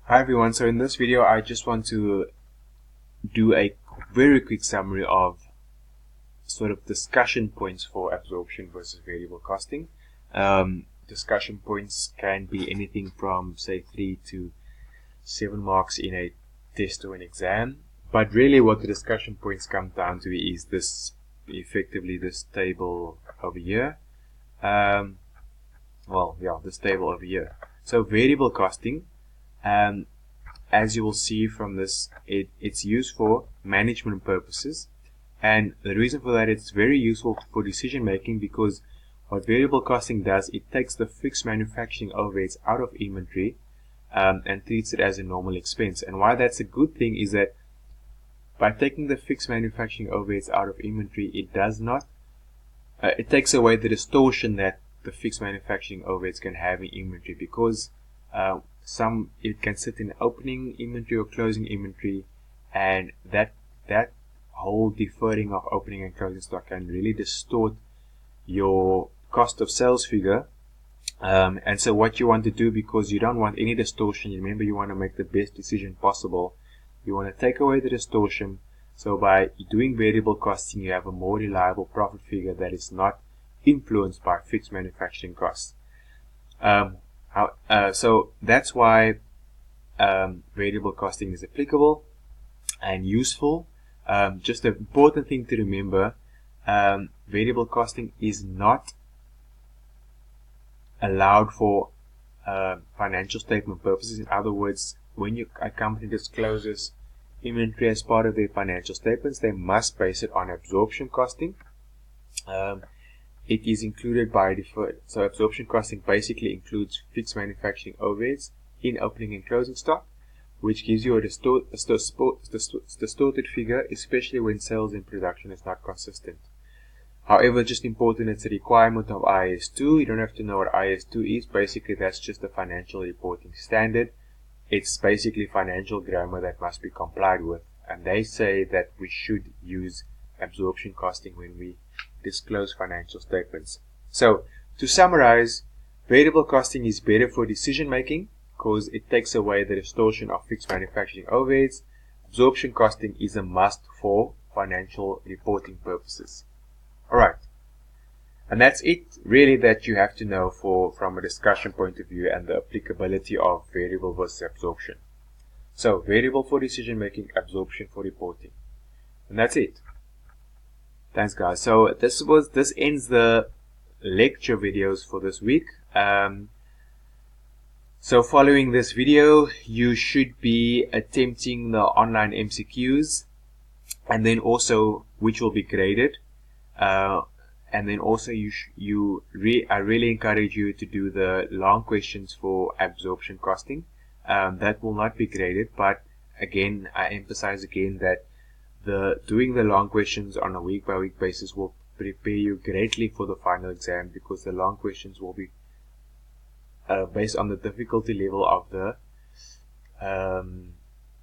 Hi everyone, so in this video I just want to do a very quick summary of sort of discussion points for absorption versus variable costing. Discussion points can be anything from say 3 to 7 marks in a test or an exam, but really what the discussion points come down to is this, effectively this table over here. This table over here. So variable costing, as you will see from this, it's used for management purposes, and the reason for that, it's very useful for decision making, because what variable costing does, it takes the fixed manufacturing overheads out of inventory and treats it as a normal expense. And why that's a good thing is that by taking the fixed manufacturing overheads out of inventory, it does not it takes away the distortion that the fixed manufacturing overheads can have in inventory, because it can sit in opening inventory or closing inventory, and that whole deferring of opening and closing stock can really distort your cost of sales figure. And so what you want to do, because you don't want any distortion, remember you want to make the best decision possible, you want to take away the distortion. So by doing variable costing, you have a more reliable profit figure that is not influenced by fixed manufacturing costs. So that's why variable costing is applicable and useful. Just an important thing to remember, variable costing is not allowed for financial statement purposes. In other words, when a company discloses inventory as part of their financial statements, they must base it on absorption costing. It is included by deferred. So absorption costing basically includes fixed manufacturing overheads in opening and closing stock, which gives you a distorted figure, especially when sales and production is not consistent. However, just important, it's a requirement of IAS2. You don't have to know what IAS2 is. Basically, that's just a financial reporting standard. It's basically financial grammar that must be complied with. And they say that we should use absorption costing when we disclose financial statements. So, to summarize, variable costing is better for decision making because it takes away the distortion of fixed manufacturing overheads. Absorption costing is a must for financial reporting purposes. Alright, and that's it really that you have to know from a discussion point of view and the applicability of variable versus absorption. So variable for decision making, absorption for reporting, and that's it. Thanks guys. So this ends the lecture videos for this week. So following this video, you should be attempting the online MCQs, and then also which will be graded. And then also I really encourage you to do the long questions for absorption costing. That will not be graded, but again, I emphasize again that doing the long questions on a week by week basis will prepare you greatly for the final exam, because the long questions will be based on the difficulty level of the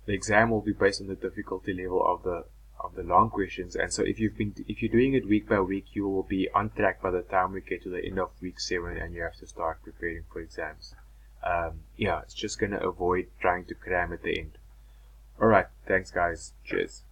exam will be based on the difficulty level of the long questions. And so if you're doing it week by week, you will be on track by the time we get to the end of week 7 and you have to start preparing for exams. It's just going to avoid trying to cram at the end. Alright, thanks guys. Cheers.